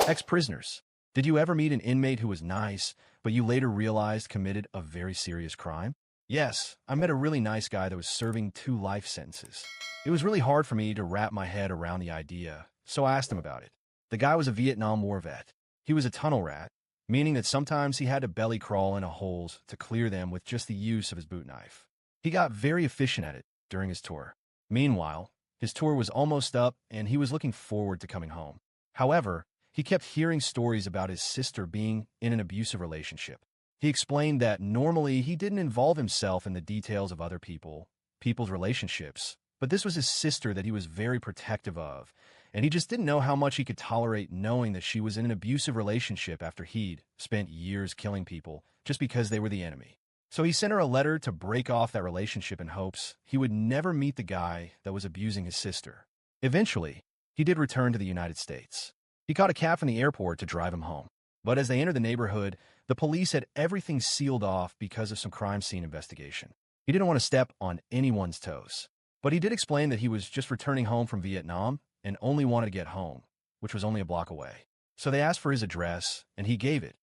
Ex-prisoners. Did you ever meet an inmate who was nice, but you later realized committed a very serious crime? Yes, I met a really nice guy that was serving 2 life sentences. It was really hard for me to wrap my head around the idea, so I asked him about it. The guy was a Vietnam War vet. He was a tunnel rat, meaning that sometimes he had to belly crawl into holes to clear them with just the use of his boot knife. He got very efficient at it during his tour. Meanwhile, his tour was almost up and he was looking forward to coming home. However, he kept hearing stories about his sister being in an abusive relationship. He explained that normally he didn't involve himself in the details of other people's relationships, but this was his sister that he was very protective of, and he just didn't know how much he could tolerate knowing that she was in an abusive relationship after he'd spent years killing people just because they were the enemy. So he sent her a letter to break off that relationship in hopes he would never meet the guy that was abusing his sister. Eventually, he did return to the United States. He caught a cab from the airport to drive him home. But as they entered the neighborhood, the police had everything sealed off because of some crime scene investigation. He didn't want to step on anyone's toes. But he did explain that he was just returning home from Vietnam and only wanted to get home, which was only a block away. So they asked for his address, and he gave it,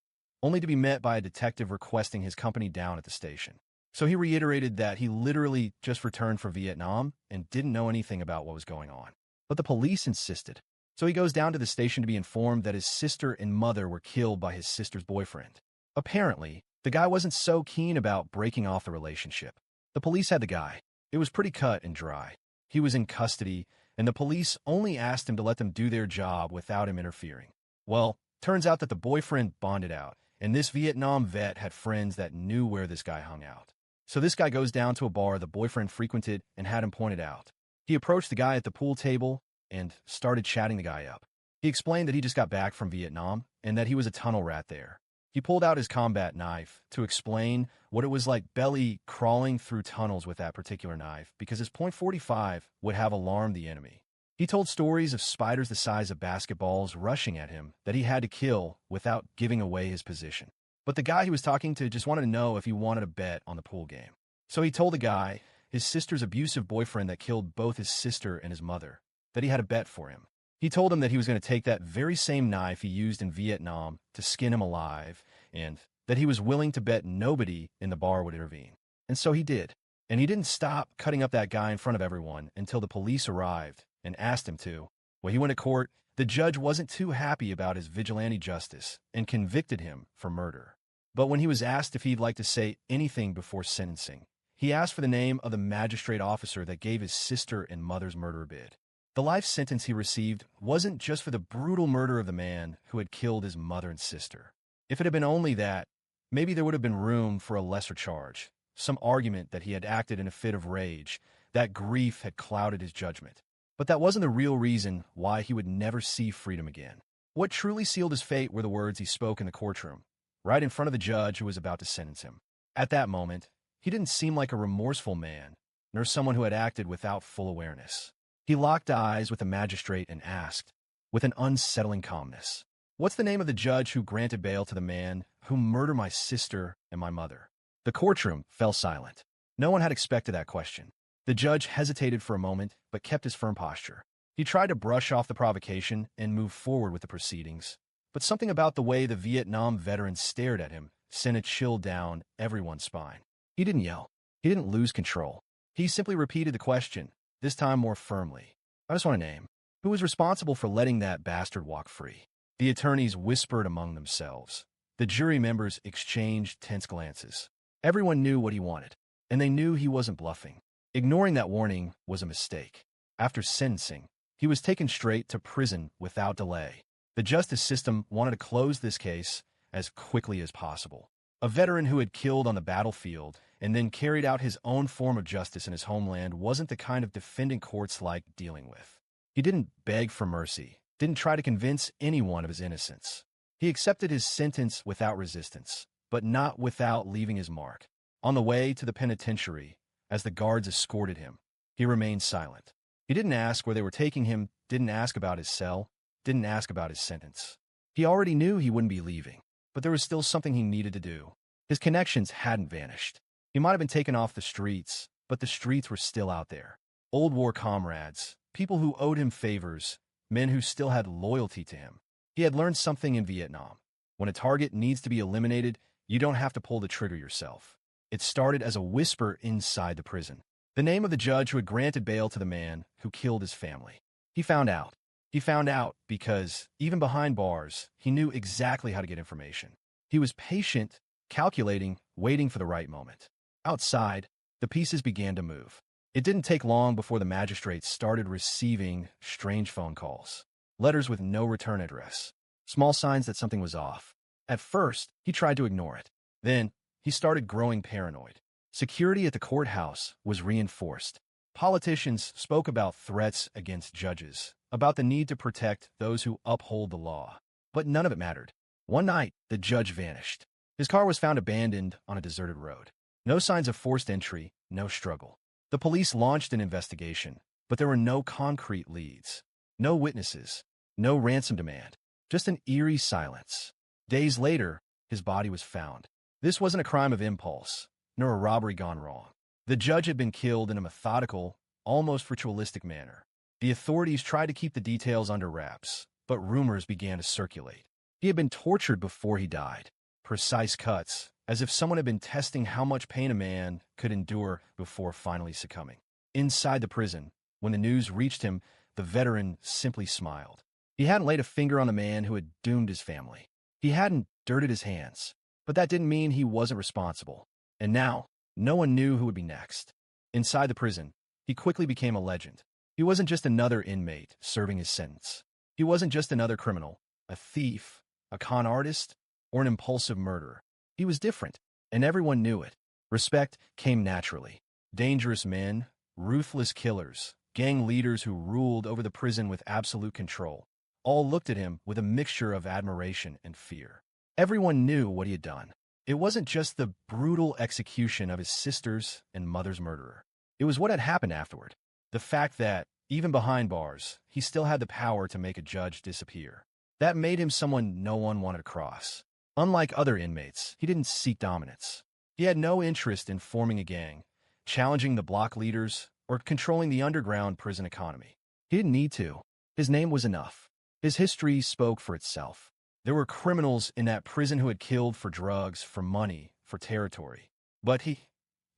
only to be met by a detective requesting his company down at the station. So he reiterated that he literally just returned from Vietnam and didn't know anything about what was going on. But the police insisted. So he goes down to the station to be informed that his sister and mother were killed by his sister's boyfriend. Apparently, the guy wasn't so keen about breaking off the relationship. The police had the guy. It was pretty cut and dry. He was in custody, and the police only asked him to let them do their job without him interfering. Well, turns out that the boyfriend bonded out, and this Vietnam vet had friends that knew where this guy hung out. So this guy goes down to a bar the boyfriend frequented and had him pointed out. He approached the guy at the pool table and started chatting the guy up. He explained that he just got back from Vietnam and that he was a tunnel rat there. He pulled out his combat knife to explain what it was like belly crawling through tunnels with that particular knife because his .45 would have alarmed the enemy. He told stories of spiders the size of basketballs rushing at him that he had to kill without giving away his position. But the guy he was talking to just wanted to know if he wanted a bet on the pool game. So he told the guy, his sister's abusive boyfriend that killed both his sister and his mother, that he had a bet for him. He told him that he was going to take that very same knife he used in Vietnam to skin him alive, and that he was willing to bet nobody in the bar would intervene. And so he did. And he didn't stop cutting up that guy in front of everyone until the police arrived and asked him to. When he went to court, the judge wasn't too happy about his vigilante justice and convicted him for murder. But when he was asked if he'd like to say anything before sentencing, he asked for the name of the magistrate officer that gave his sister and mother's murder bid. The life sentence he received wasn't just for the brutal murder of the man who had killed his mother and sister. If it had been only that, maybe there would have been room for a lesser charge, some argument that he had acted in a fit of rage, that grief had clouded his judgment. But that wasn't the real reason why he would never see freedom again. What truly sealed his fate were the words he spoke in the courtroom, right in front of the judge who was about to sentence him. At that moment, he didn't seem like a remorseful man, nor someone who had acted without full awareness. He locked eyes with the magistrate and asked, with an unsettling calmness, "What's the name of the judge who granted bail to the man who murdered my sister and my mother?" The courtroom fell silent. No one had expected that question. The judge hesitated for a moment, but kept his firm posture. He tried to brush off the provocation and move forward with the proceedings, but something about the way the Vietnam veteran stared at him sent a chill down everyone's spine. He didn't yell. He didn't lose control. He simply repeated the question, this time more firmly. "I just want a name. Who was responsible for letting that bastard walk free?" The attorneys whispered among themselves. The jury members exchanged tense glances. Everyone knew what he wanted, and they knew he wasn't bluffing. Ignoring that warning was a mistake. After sentencing, he was taken straight to prison without delay. The justice system wanted to close this case as quickly as possible. A veteran who had killed on the battlefield and then carried out his own form of justice in his homeland wasn't the kind of defendant courts liked dealing with. He didn't beg for mercy, didn't try to convince anyone of his innocence. He accepted his sentence without resistance, but not without leaving his mark. On the way to the penitentiary, as the guards escorted him, he remained silent. He didn't ask where they were taking him, didn't ask about his cell, didn't ask about his sentence. He already knew he wouldn't be leaving, but there was still something he needed to do. His connections hadn't vanished. He might have been taken off the streets, but the streets were still out there. Old war comrades, people who owed him favors, men who still had loyalty to him. He had learned something in Vietnam. When a target needs to be eliminated, you don't have to pull the trigger yourself. It started as a whisper inside the prison. The name of the judge who had granted bail to the man who killed his family. He found out. He found out because, even behind bars, he knew exactly how to get information. He was patient, calculating, waiting for the right moment. Outside, the pieces began to move. It didn't take long before the magistrates started receiving strange phone calls. Letters with no return address. Small signs that something was off. At first, he tried to ignore it. Then, he started growing paranoid. Security at the courthouse was reinforced. Politicians spoke about threats against judges, about the need to protect those who uphold the law. But none of it mattered. One night, the judge vanished. His car was found abandoned on a deserted road. No signs of forced entry, no struggle. The police launched an investigation, but there were no concrete leads. No witnesses. No ransom demand. Just an eerie silence. Days later, his body was found. This wasn't a crime of impulse, nor a robbery gone wrong. The judge had been killed in a methodical, almost ritualistic manner. The authorities tried to keep the details under wraps, but rumors began to circulate. He had been tortured before he died. Precise cuts, as if someone had been testing how much pain a man could endure before finally succumbing. Inside the prison, when the news reached him, the veteran simply smiled. He hadn't laid a finger on the man who had doomed his family. He hadn't dirted his hands, but that didn't mean he wasn't responsible. And now, no one knew who would be next. Inside the prison, he quickly became a legend. He wasn't just another inmate serving his sentence. He wasn't just another criminal, a thief, a con artist, or an impulsive murderer. He was different, and everyone knew it. Respect came naturally. Dangerous men, ruthless killers, gang leaders who ruled over the prison with absolute control, all looked at him with a mixture of admiration and fear. Everyone knew what he had done. It wasn't just the brutal execution of his sister's and mother's murderer. It was what had happened afterward. The fact that, even behind bars, he still had the power to make a judge disappear. That made him someone no one wanted to cross. Unlike other inmates, he didn't seek dominance. He had no interest in forming a gang, challenging the block leaders, or controlling the underground prison economy. He didn't need to. His name was enough. His history spoke for itself. There were criminals in that prison who had killed for drugs, for money, for territory. But he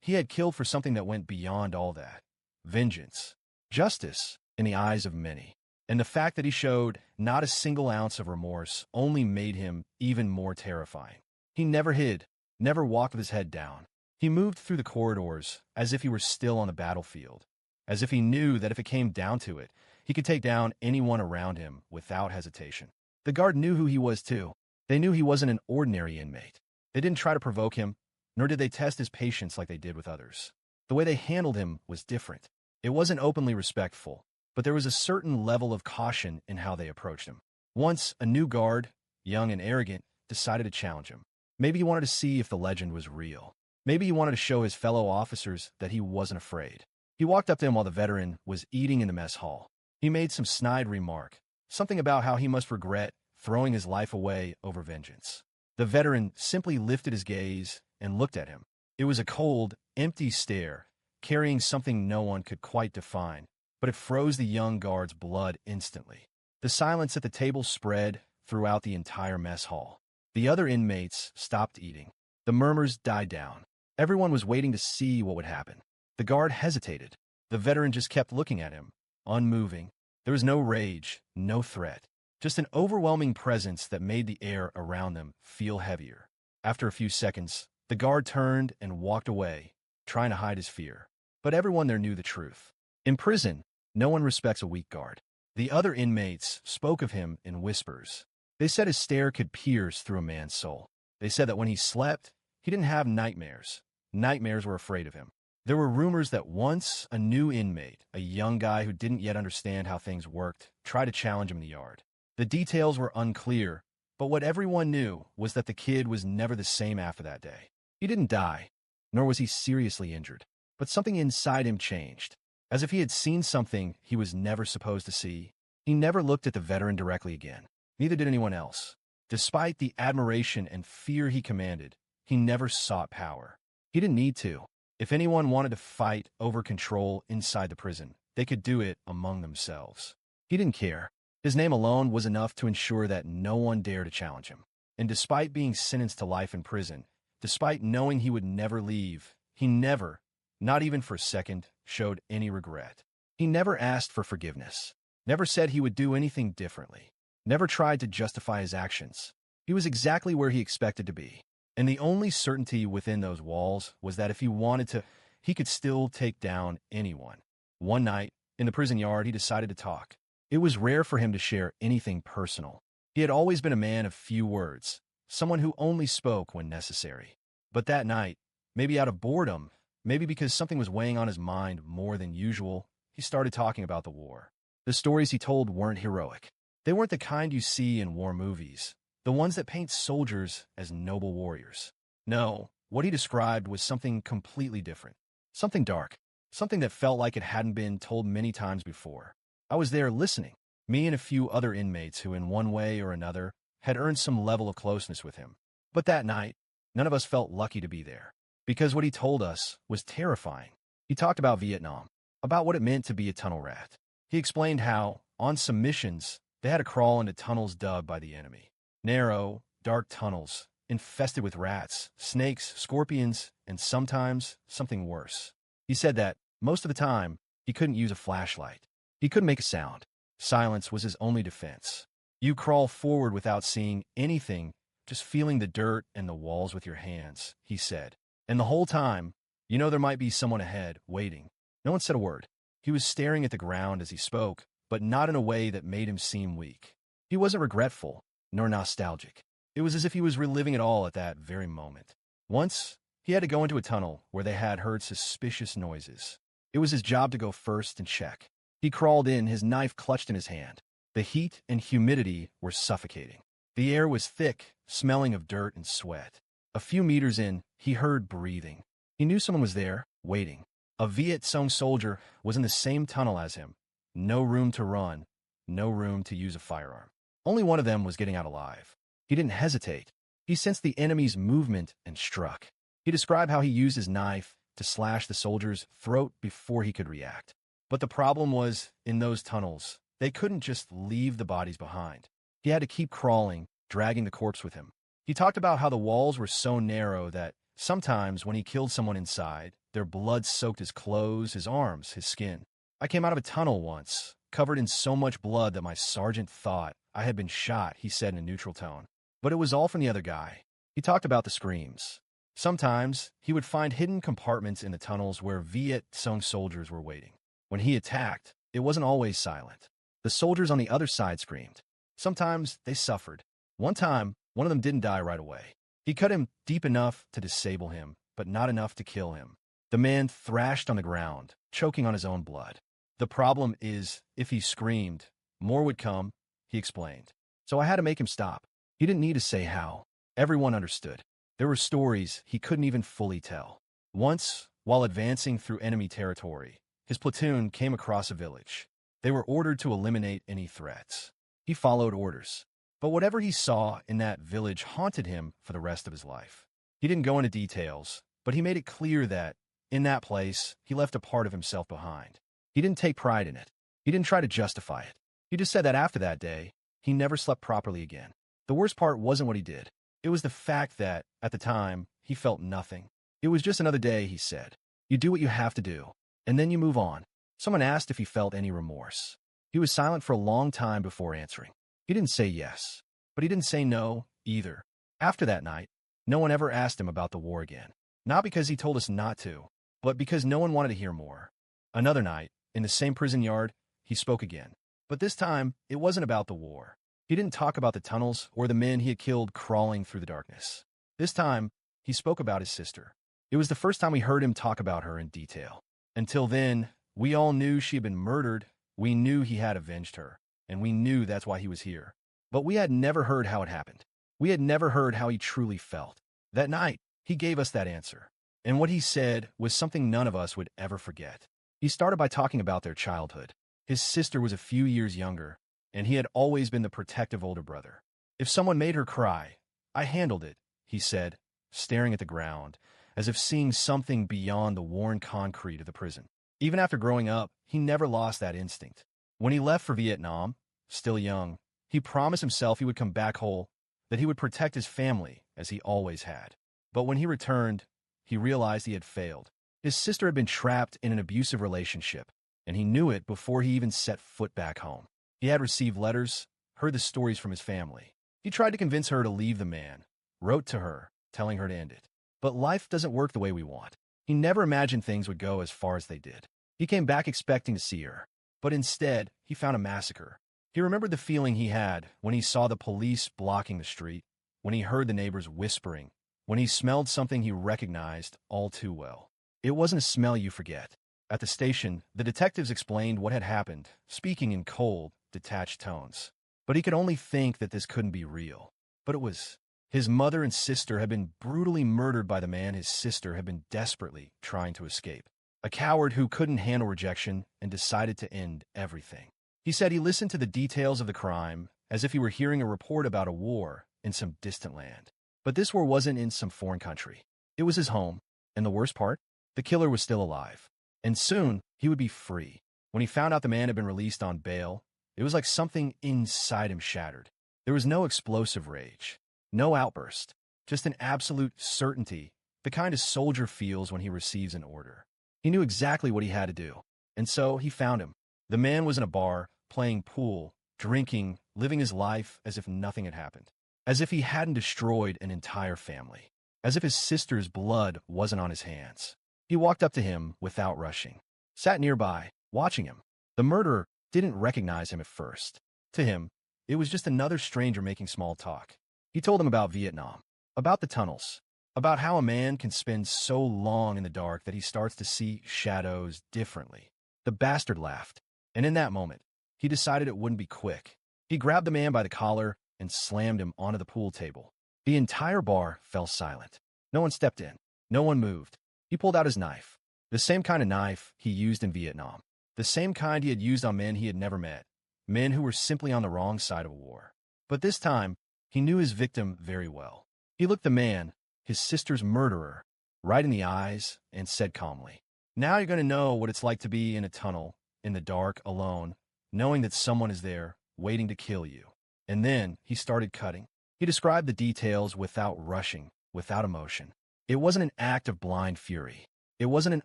had killed for something that went beyond all that. Vengeance. Justice in the eyes of many. And the fact that he showed not a single ounce of remorse only made him even more terrifying. He never hid, never walked with his head down. He moved through the corridors as if he were still on the battlefield, as if he knew that if it came down to it, he could take down anyone around him without hesitation. The guard knew who he was too. They knew he wasn't an ordinary inmate. They didn't try to provoke him, nor did they test his patience like they did with others. The way they handled him was different. It wasn't openly respectful, but there was a certain level of caution in how they approached him. Once, a new guard, young and arrogant, decided to challenge him. Maybe he wanted to see if the legend was real. Maybe he wanted to show his fellow officers that he wasn't afraid. He walked up to him while the veteran was eating in the mess hall. He made some snide remark, something about how he must regret throwing his life away over vengeance. The veteran simply lifted his gaze and looked at him. It was a cold, empty stare, carrying something no one could quite define, but it froze the young guard's blood instantly. The silence at the table spread throughout the entire mess hall. The other inmates stopped eating. The murmurs died down. Everyone was waiting to see what would happen. The guard hesitated. The veteran just kept looking at him, unmoving. There was no rage, no threat, just an overwhelming presence that made the air around them feel heavier. After a few seconds, the guard turned and walked away, trying to hide his fear. But everyone there knew the truth. In prison, no one respects a weak guard. The other inmates spoke of him in whispers. They said his stare could pierce through a man's soul. They said that when he slept, he didn't have nightmares. Nightmares were afraid of him. There were rumors that once a new inmate, a young guy who didn't yet understand how things worked, tried to challenge him in the yard. The details were unclear, but what everyone knew was that the kid was never the same after that day. He didn't die, nor was he seriously injured, but something inside him changed. As if he had seen something he was never supposed to see. He never looked at the veteran directly again. Neither did anyone else. Despite the admiration and fear he commanded, he never sought power. He didn't need to. If anyone wanted to fight over control inside the prison, they could do it among themselves. He didn't care. His name alone was enough to ensure that no one dared to challenge him. And despite being sentenced to life in prison, despite knowing he would never leave, he never, not even for a second, showed any regret. He never asked for forgiveness, never said he would do anything differently, never tried to justify his actions. He was exactly where he expected to be. And the only certainty within those walls was that if he wanted to, he could still take down anyone. One night, in the prison yard, he decided to talk. It was rare for him to share anything personal. He had always been a man of few words, someone who only spoke when necessary. But that night, maybe out of boredom, maybe because something was weighing on his mind more than usual, he started talking about the war. The stories he told weren't heroic. They weren't the kind you see in war movies, the ones that paint soldiers as noble warriors. No, what he described was something completely different, something dark, something that felt like it hadn't been told many times before. I was there listening, me and a few other inmates who in one way or another had earned some level of closeness with him. But that night, none of us felt lucky to be there, because what he told us was terrifying. He talked about Vietnam, about what it meant to be a tunnel rat. He explained how, on some missions, they had to crawl into tunnels dug by the enemy. Narrow, dark tunnels, infested with rats, snakes, scorpions, and sometimes something worse. He said that, most of the time, he couldn't use a flashlight. He couldn't make a sound. Silence was his only defense. You crawl forward without seeing anything, just feeling the dirt and the walls with your hands, he said. And the whole time, you know there might be someone ahead, waiting. No one said a word. He was staring at the ground as he spoke, but not in a way that made him seem weak. He wasn't regretful, nor nostalgic. It was as if he was reliving it all at that very moment. Once, he had to go into a tunnel where they had heard suspicious noises. It was his job to go first and check. He crawled in, his knife clutched in his hand. The heat and humidity were suffocating. The air was thick, smelling of dirt and sweat. A few meters in, he heard breathing. He knew someone was there, waiting. A Viet Cong soldier was in the same tunnel as him. No room to run, no room to use a firearm. Only one of them was getting out alive. He didn't hesitate. He sensed the enemy's movement and struck. He described how he used his knife to slash the soldier's throat before he could react. But the problem was, in those tunnels, they couldn't just leave the bodies behind. He had to keep crawling, dragging the corpse with him. He talked about how the walls were so narrow that sometimes when he killed someone inside, their blood soaked his clothes, his arms, his skin. I came out of a tunnel once, covered in so much blood that my sergeant thought I had been shot, he said in a neutral tone. But it was all from the other guy. He talked about the screams. Sometimes, he would find hidden compartments in the tunnels where Viet Cong soldiers were waiting. When he attacked, it wasn't always silent. The soldiers on the other side screamed. Sometimes, they suffered. One time, one of them didn't die right away. He cut him deep enough to disable him, but not enough to kill him. The man thrashed on the ground, choking on his own blood. The problem is, if he screamed, more would come, he explained. So I had to make him stop. He didn't need to say how. Everyone understood. There were stories he couldn't even fully tell. Once, while advancing through enemy territory, his platoon came across a village. They were ordered to eliminate any threats. He followed orders. But whatever he saw in that village haunted him for the rest of his life. He didn't go into details, but he made it clear that, in that place, he left a part of himself behind. He didn't take pride in it. He didn't try to justify it. He just said that after that day, he never slept properly again. The worst part wasn't what he did. It was the fact that, at the time, he felt nothing. It was just another day, he said. You do what you have to do, and then you move on. Someone asked if he felt any remorse. He was silent for a long time before answering. He didn't say yes, but he didn't say no either. After that night, no one ever asked him about the war again. Not because he told us not to, but because no one wanted to hear more. Another night, in the same prison yard, he spoke again. But this time, it wasn't about the war. He didn't talk about the tunnels or the men he had killed crawling through the darkness. This time, he spoke about his sister. It was the first time we heard him talk about her in detail. Until then, we all knew she had been murdered. We knew he had avenged her, and we knew that's why he was here. But we had never heard how it happened. We had never heard how he truly felt. That night, he gave us that answer. And what he said was something none of us would ever forget. He started by talking about their childhood. His sister was a few years younger, and he had always been the protective older brother. If someone made her cry, I handled it, he said, staring at the ground, as if seeing something beyond the worn concrete of the prison. Even after growing up, he never lost that instinct. When he left for Vietnam, still young, he promised himself he would come back whole, that he would protect his family as he always had. But when he returned, he realized he had failed. His sister had been trapped in an abusive relationship, and he knew it before he even set foot back home. He had received letters, heard the stories from his family. He tried to convince her to leave the man, wrote to her, telling her to end it. But life doesn't work the way we want. He never imagined things would go as far as they did. He came back expecting to see her, but instead, he found a massacre. He remembered the feeling he had when he saw the police blocking the street, when he heard the neighbors whispering, when he smelled something he recognized all too well. It wasn't a smell you forget. At the station, the detectives explained what had happened, speaking in cold, detached tones. But he could only think that this couldn't be real. But it was. His mother and sister had been brutally murdered by the man his sister had been desperately trying to escape. A coward who couldn't handle rejection and decided to end everything. He said he listened to the details of the crime as if he were hearing a report about a war in some distant land. But this war wasn't in some foreign country. It was his home, and the worst part? The killer was still alive. And soon, he would be free. When he found out the man had been released on bail, it was like something inside him shattered. There was no explosive rage, no outburst, just an absolute certainty, the kind a soldier feels when he receives an order. He knew exactly what he had to do, and so he found him. The man was in a bar, playing pool, drinking, living his life as if nothing had happened, as if he hadn't destroyed an entire family, as if his sister's blood wasn't on his hands. He walked up to him without rushing, sat nearby, watching him. The murderer didn't recognize him at first. To him, it was just another stranger making small talk. He told him about Vietnam, about the tunnels, about how a man can spend so long in the dark that he starts to see shadows differently. The bastard laughed, and in that moment, he decided it wouldn't be quick. He grabbed the man by the collar and slammed him onto the pool table. The entire bar fell silent. No one stepped in. No one moved. He pulled out his knife, the same kind of knife he used in Vietnam, the same kind he had used on men he had never met, men who were simply on the wrong side of a war. But this time, he knew his victim very well. He looked the man, his sister's murderer, right in the eyes and said calmly, "Now you're going to know what it's like to be in a tunnel, in the dark, alone, knowing that someone is there, waiting to kill you." And then he started cutting. He described the details without rushing, without emotion. It wasn't an act of blind fury. It wasn't an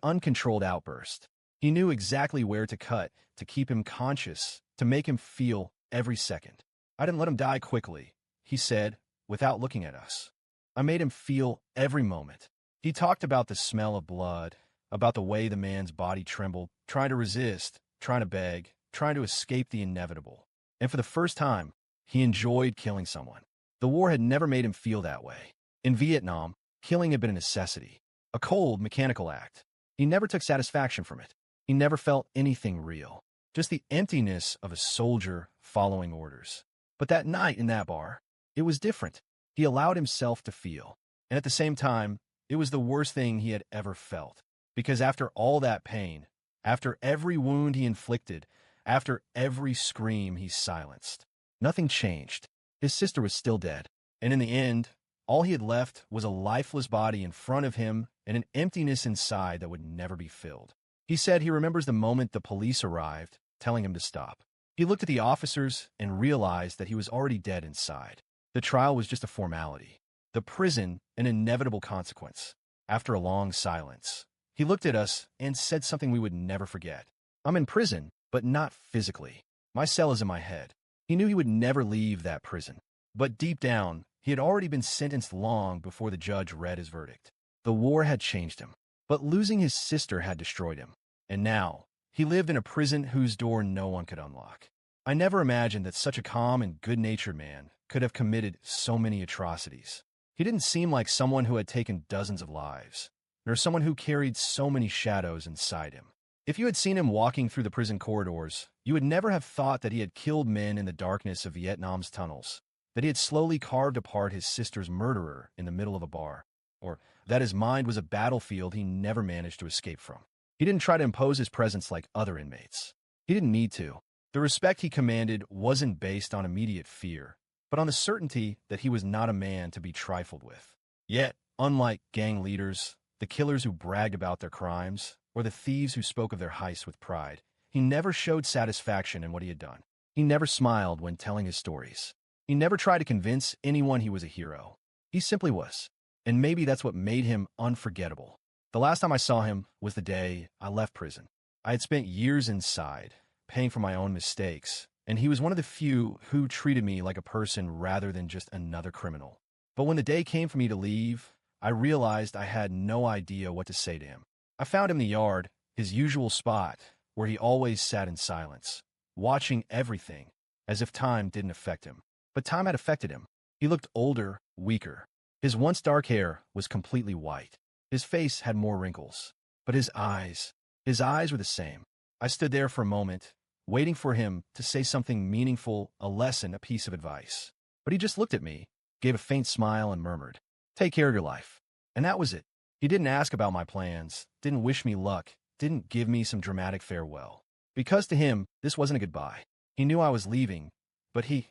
uncontrolled outburst. He knew exactly where to cut, to keep him conscious, to make him feel every second. "I didn't let him die quickly," he said, without looking at us. "I made him feel every moment." He talked about the smell of blood, about the way the man's body trembled, trying to resist, trying to beg, trying to escape the inevitable. And for the first time, he enjoyed killing someone. The war had never made him feel that way. In Vietnam, killing had been a necessity, a cold, mechanical act. He never took satisfaction from it. He never felt anything real, just the emptiness of a soldier following orders. But that night in that bar, it was different. He allowed himself to feel. And at the same time, it was the worst thing he had ever felt. Because after all that pain, after every wound he inflicted, after every scream he silenced, nothing changed. His sister was still dead. And in the end, all he had left was a lifeless body in front of him and an emptiness inside that would never be filled. He said he remembers the moment the police arrived, telling him to stop. He looked at the officers and realized that he was already dead inside. The trial was just a formality. The prison, an inevitable consequence. After a long silence, he looked at us and said something we would never forget. "I'm in prison, but not physically. My cell is in my head." He knew he would never leave that prison. But deep down, he had already been sentenced long before the judge read his verdict. The war had changed him, but losing his sister had destroyed him. And now, he lived in a prison whose door no one could unlock. I never imagined that such a calm and good-natured man could have committed so many atrocities. He didn't seem like someone who had taken dozens of lives, nor someone who carried so many shadows inside him. If you had seen him walking through the prison corridors, you would never have thought that he had killed men in the darkness of Vietnam's tunnels, that he had slowly carved apart his sister's murderer in the middle of a bar, or that his mind was a battlefield he never managed to escape from. He didn't try to impose his presence like other inmates. He didn't need to. The respect he commanded wasn't based on immediate fear, but on the certainty that he was not a man to be trifled with. Yet, unlike gang leaders, the killers who bragged about their crimes, or the thieves who spoke of their heists with pride, he never showed satisfaction in what he had done. He never smiled when telling his stories. He never tried to convince anyone he was a hero. He simply was. And maybe that's what made him unforgettable. The last time I saw him was the day I left prison. I had spent years inside, paying for my own mistakes, and he was one of the few who treated me like a person rather than just another criminal. But when the day came for me to leave, I realized I had no idea what to say to him. I found him in the yard, his usual spot, where he always sat in silence, watching everything, as if time didn't affect him. But time had affected him. He looked older, weaker. His once dark hair was completely white. His face had more wrinkles. But his eyes were the same. I stood there for a moment, waiting for him to say something meaningful, a lesson, a piece of advice. But he just looked at me, gave a faint smile, and murmured, "Take care of your life." And that was it. He didn't ask about my plans, didn't wish me luck, didn't give me some dramatic farewell. Because to him, this wasn't a goodbye. He knew I was leaving, but he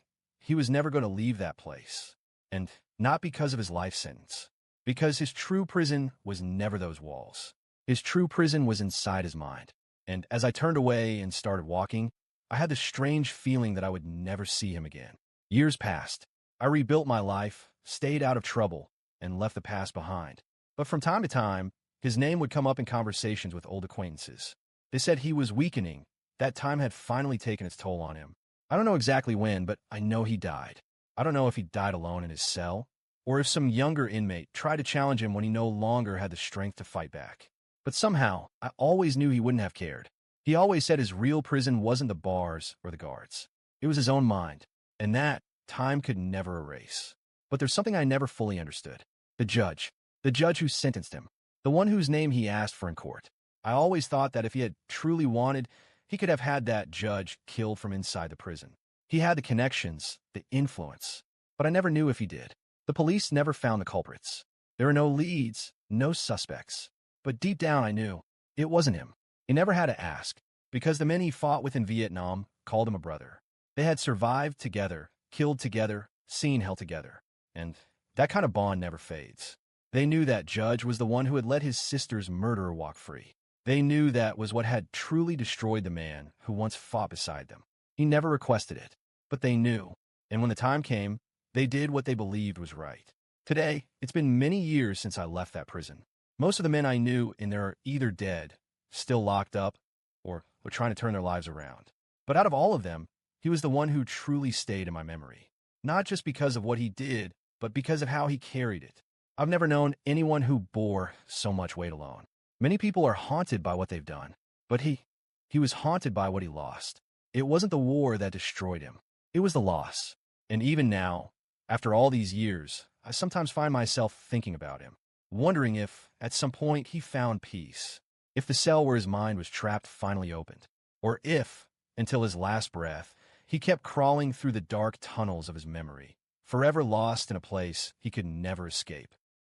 was never going to leave that place. And not because of his life sentence. Because his true prison was never those walls. His true prison was inside his mind. And as I turned away and started walking, I had this strange feeling that I would never see him again. Years passed. I rebuilt my life, stayed out of trouble, and left the past behind. But from time to time, his name would come up in conversations with old acquaintances. They said he was weakening, that time had finally taken its toll on him. I don't know exactly when, but I know he died. I don't know if he died alone in his cell, or if some younger inmate tried to challenge him when he no longer had the strength to fight back. But somehow, I always knew he wouldn't have cared. He always said his real prison wasn't the bars or the guards. It was his own mind, and that time could never erase. But there's something I never fully understood. The judge who sentenced him, the one whose name he asked for in court. I always thought that if he had truly wanted, he could have had that judge killed from inside the prison. He had the connections, the influence, but I never knew if he did. The police never found the culprits. There were no leads, no suspects. But deep down I knew it wasn't him. He never had to ask, because the men he fought with in Vietnam called him a brother. They had survived together, killed together, seen hell together. And that kind of bond never fades. They knew that judge was the one who had let his sister's murderer walk free. They knew that was what had truly destroyed the man who once fought beside them. He never requested it, but they knew. And when the time came, they did what they believed was right. Today, it's been many years since I left that prison. Most of the men I knew in there are either dead, still locked up, or were trying to turn their lives around. But out of all of them, he was the one who truly stayed in my memory. Not just because of what he did, but because of how he carried it. I've never known anyone who bore so much weight alone. Many people are haunted by what they've done, but he was haunted by what he lost. It wasn't the war that destroyed him. It was the loss. And even now, after all these years, I sometimes find myself thinking about him, wondering if, at some point, he found peace. If the cell where his mind was trapped finally opened. Or if, until his last breath, he kept crawling through the dark tunnels of his memory, forever lost in a place he could never escape.